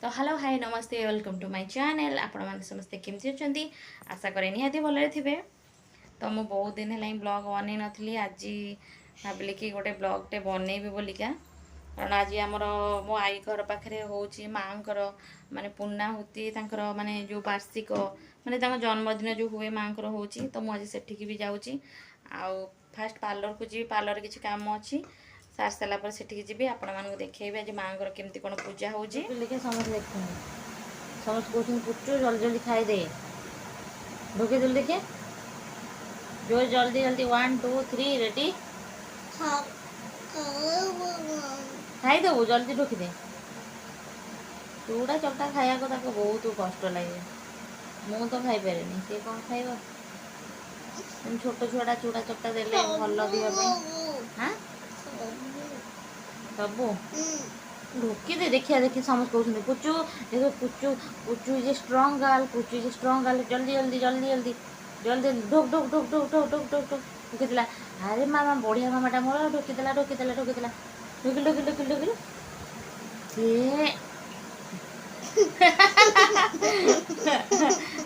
तो hello hi नमस्ते welcome to my channel आपण मैंने समस्ते केमती अच्छा आशा करें निहाती भलरे थे। तो मुझे बहुत दिन है ब्लॉग बन नी आज भाविली कि गोटे ब्लॉगटे बनईबी बोलिका कारण आज आमर मो आई घर पाखे हो माँकर माने पूर्णाहुति माने जो वार्षिक माने जन्मदिन जो हुए माँकर हो तो मुझे सेठिकी भी जाऊँगी आउ फास्ट पार्लर को जी पार्लर किसी काम अच्छी सार सारापर सेठिकी जी आपण मानक देखेबी आज माँकर केमती कौन पूजा हो समस्त समस्त कहते पुचू जल्दी जल्दी खाई दे ढोके जल्दी देखिए जो जल्दी जल्दी 1 2 3 रेडी खाई देबू जल्दी ढोकी दे चूड़ा चपटा खाया को ताको बहुत कष्ट लगे मु तो खाई पारे सी कौन खाइब छोट छुआटा चूड़ा चपटा देले भल दिह हाँ सबू ढोकी दे देखिए देखिए समस्त कहते पुचू देखो Puchu Puchu is strong girl Puchu is strong girl जल्दी जल्दी जल्दी जल्दी जल्दी ढोक ढोक ढोक ढोक ढोक ढोक ढोक ढोक ढोकी अरे मामा बढ़िया मामाटा मोर ढोकीदेला ढोकीदेला ढोकीदेला ढोकिल ढोकिल ढोकिल ढोकिल सी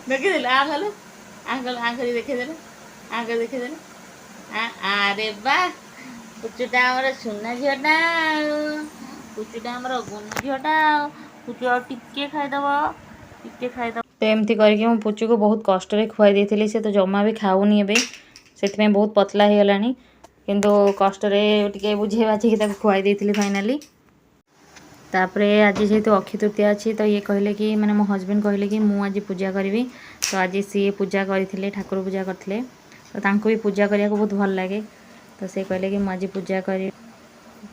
ढोकीदेला आंगल आंगल आंगली देखीदेला आंगल देखीदेला अरे बा पुचुटा आमर सुना झीटा पुचुटा आमर गुण झीटा पुचु आ टिके खाईदब टिके खाईदब तो एमती करके मो पुचु को बहुत कष्ट खुआई देती से तो जमा भी खाऊनी एबे से बहुत पतला हो गलानी किंतु कष्ट टे बुझे बाझे खुआई देती फाइनाली तापरे आज जेहेतु अक्षय तृतीया अच्छी तो ये कहले कि मैंने मो हस्बैंड कहले कि मु आज पूजा करी तो आज सी पूजा करते ठाकुर पूजा करते तो तांको भी पूजा करने को बहुत भल लगे तो से कहले कि मुझे पूजा करी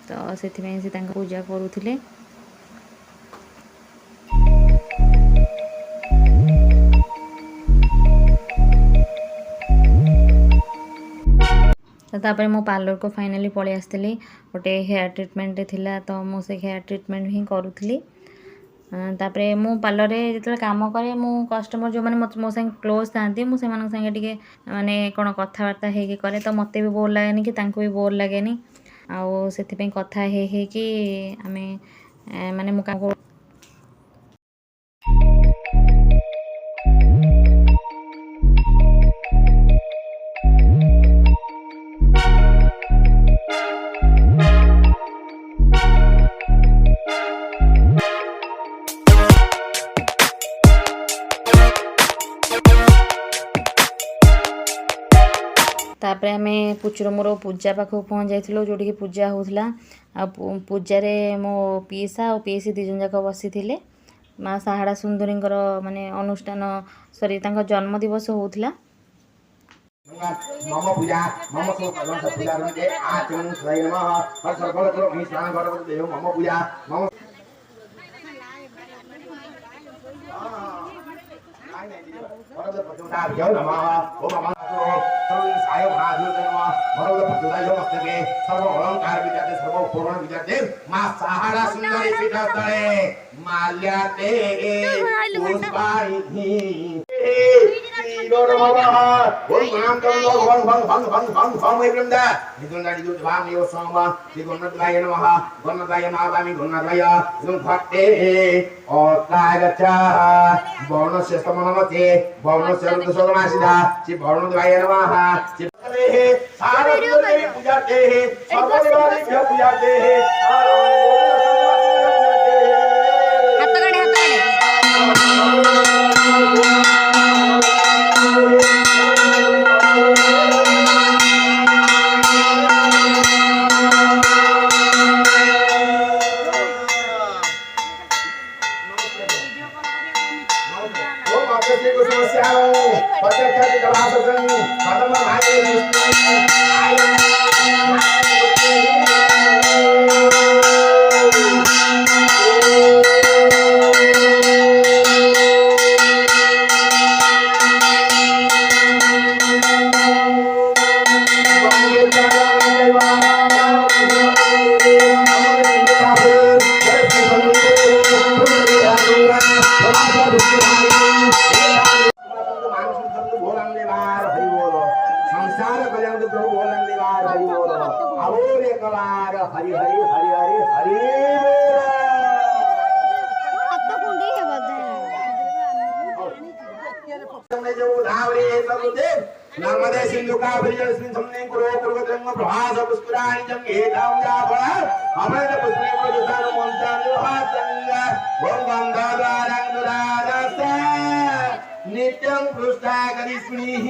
तो से पूजा करुले तो तापर मो पार्लर को फाइनाली पलि आसती गोटे हेयर ट्रिटमेंट थिला तो मुझे हेयर ट्रिटमेंट ही करूली तापर मु पार्लर रे जो काम करे मु कस्टमर जो मैंने मो संगे क्लोज था मुझे संगे माने कौन कथबार्ता हो करे तो मत भी बोर लगे कि भी बोर लगे आउ से कथा कि आमे माने मु काम तापर आम पुचुर मोर पूजा पाखक पहुँच जाइलु जो पूजा होता आ पूजा मो पीसा और पीसी दिज जाक बसी माँ साहाड़ा सुंदरी माने अनुष्ठान सॉरी जन्म दिवस होता मम पूजा मम पूजा आचरण मम पूजा मम वर्ण श्रेष्ठ मनमते वर्ण श्रेष्ठ सोमासिदा श्री वर्ण द्वाय नमः सारे पूजा दे सर्वदेवालय पूजा दे हरि हरि हरि हरि हरि गंगे जमुनावली समुद्रे नर्मदे सिंधु कावेरी जलस्मिन् सन्निधिं कुरु कुरुगोत्रं प्रभास पुष्कराणि जंगे धाम जापरा अमृत पुष्पे पुरुषानु मंत्रानु हासंगा भगवन्दारं दुरारसा नित्यं पृष्ठा करिष्मिः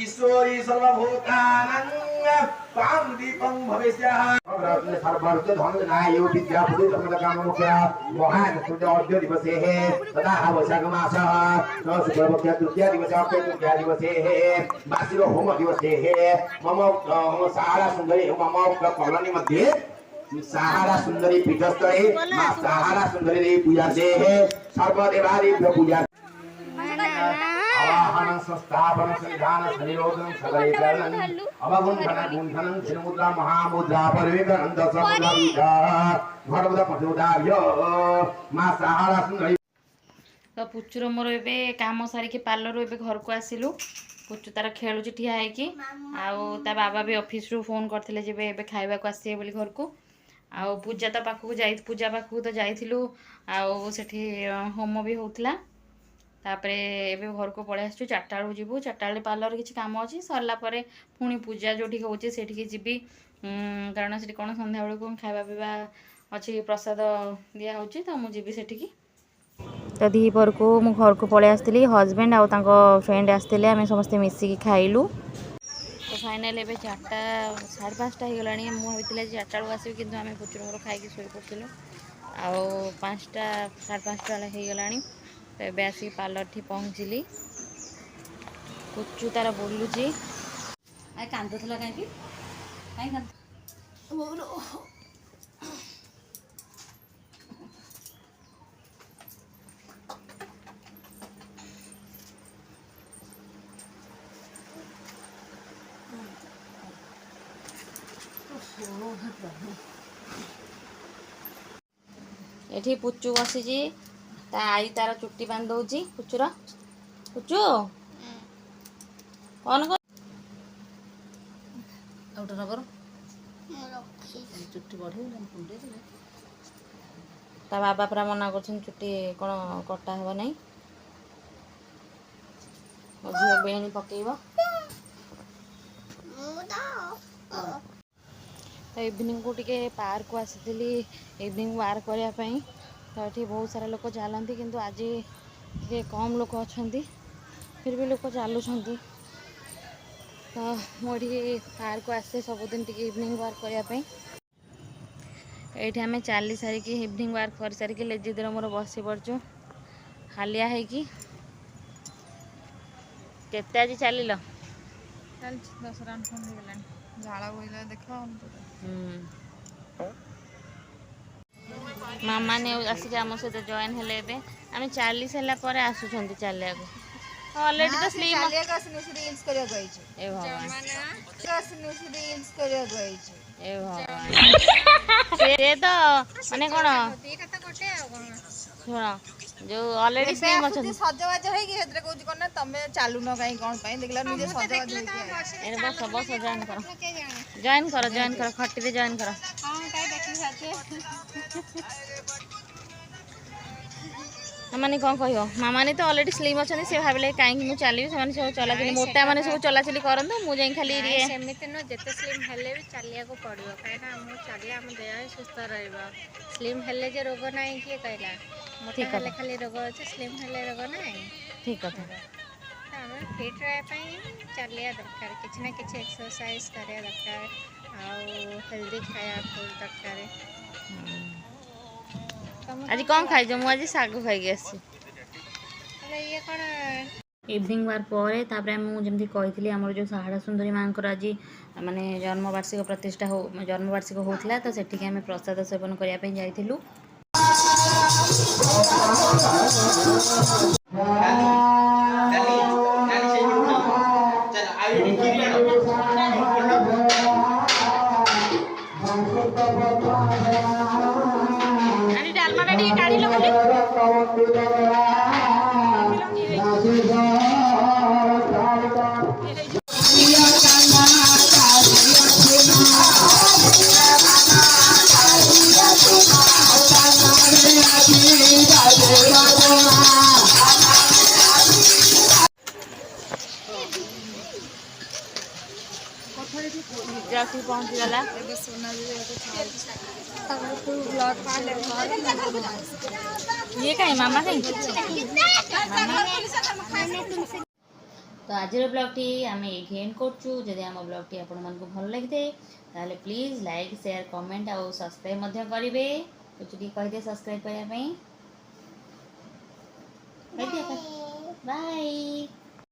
ईश्वरी सर्वभूतानां तां दीपं भविष्यः सर्वर्थ धन नायो विद्या बुद्धि धर्म काम मुख्य महान सूर्य अर्घ्य दिवसे है तथा वैशाख मासः शुक्लपक्ष तृतीया दिवसे अक्षय तृतीया दिवसे है वार्षिक होम दिवसे है मम सहारा सुंदरी मम कॉलोनी मध्ये सहारा सुंदरी पीठस्थले मां सहारा सुंदरी पूजा दे है सर्वदेवादिभ्यो पूजा आवाहन संस्थापन संविधान संयोजन सगले करण अवगुंठन गुंठन चिन्मुद्रा महामुद्रा परिवेदन दश मुद्रा विधा घटबुदा पठोदाभ्यो मां सहारा सुंदरी तो पुचुर मोर ए काम सारिकी पार्लर ए घर को आसिलु पुचु तार खेलुची ठिया है आउ ता बाबा भी ऑफिस रु फोन करथिले जेबे एबे खाइबा को आसी बोली घर को आउ पूजा तो पाखु जाई पूजा पाखु तो जाइथिलु आउ सेठी होम भी होतला तापरे एबे घर को पड़े आसु 4टा बेलू जीवु 4टा बेले पार्लर किसी काम अच्छी सरला परे पुणी पूजा जो होची सेठी जीवी कारण से कौन संध्या बेलू खाଇବା पीवा अच्छी प्रसाद दिया होची तो मु जीवी सेठी तो दीपर को मु घर को पड़े आसती हजबैंड आउ तांको फ्रेंड आसते आम समस्ते मिसिकी खाइलु तो फाइनाल एबे 4टा 5:30 हो गलानी मु भाई 4टा बेलू आसबि किंतु आम पुचुर मोर खाई शोई पड़िलु आउ 5टा 5:30 बेला हो गलानी तो ये आसिक पार्लर ठी पहुँचली पुचु तार बोलुची आ कांदुला कहीं एठी पुचु बसीची ता आई तार चुट्टी बांध दौची पुचुर पुचु कौन कर चुट्टी बढ़े ता बाबा पूरा मना कर चुट्टी कौन कटा हे नहीं झील बेणी पकईब तो इवनिंग को टिके पार्क को आसी इवनिंग वार्क करने तो ये बहुत सारा लोग चलती किंतु आज ये कम लोग अच्छा फिर भी लोग चलुँच तो मुझे पार्क को आसे सबुदिन टी इवनिंग वार्क करने ये आम चली सारिकी इवनिंग वार्क कर सारिकी लेजिदर मोर बसी पड़चु हालिया है कि केते आज चल 10 राउंड हो झाड़ा बोला देख मामा ने आसिक आम सहित जॉइन हेले आम 40 है आसुँच चलिया ऑलरेडी तो स्लिम रील्स करिया गइछ ए भगवान रील्स करिया गइछ ए भगवान से तो माने कोन एका त गोटे आ कोन सुनो जो ऑलरेडी स्लिम अछन सजवाज होई कि हेतरे कहू कोन तमे चालू न काई कोन पई देखला निजे सजवाज होई कि एने बस बस जॉइन करो खट्टी रे जॉइन करो हां काई देखि साथे माने कौन कह मामा ने तो ऑलरेडी स्लिम अच्छा से भाविले कहीं मुझे चलि सब चलाचली मोटा मैंने सब चलाचली करतु मुझे खाली सेमिति न जेते स्लिम हेले भी चलिया को पड़ियो काइना हम चले हम देह सुस्थ रहइबा स्लिम हेले जे रोग नाही किए कहला मोटा हेले खाली रोग अछि स्लिम हेले रोग नाही ठीक कथा हम फिट रहे पई चलिया दरकार किछ ना किछ एक्सरसाइज करे दरकार आ हेल्दी खाया फूड दरकार आज कौन खाई जो मुझे सागु खाई आसी ये कौन इवनिंग वार पर मुझे कही आमर जो सहारा सुंदरी माँ आज माने जन्मवार्षिक प्रतिष्ठा हो जन्मवार्षिक होता तो सेठिक आम प्रसाद सेवन करने जाइलु काढ़ी लो ନିଜେ ଆସିକି ପହଞ୍ଚିଗଲା। ଏବେ ସୁନା ବ୍ଲଗ ଇଏ କାହିଁ ମାମା କାହିଁ ତ ଆଜିର ବ୍ଲଗ୍ଟି ଆମେ ଏଇଠି ଏଣ୍ଡ କରୁଛୁ। ଯଦି ଆମ ବ୍ଲଗ୍ଟି ଆପଣମାନଙ୍କୁ ଭଲ ଲାଗିଥାଏ ତାହେଲେ ପ୍ଲିଜ୍ ଲାଇକ୍ ସେୟାର କମେଣ୍ଟ ଆଉ ସବସ୍କ୍ରାଇବ୍ ମଧ୍ୟ କରିବେ। ଟିକେ କହିଦିଏ ସବସ୍କ୍ରାଇବ୍ କରିବା ପାଇଁ। ବାଏ।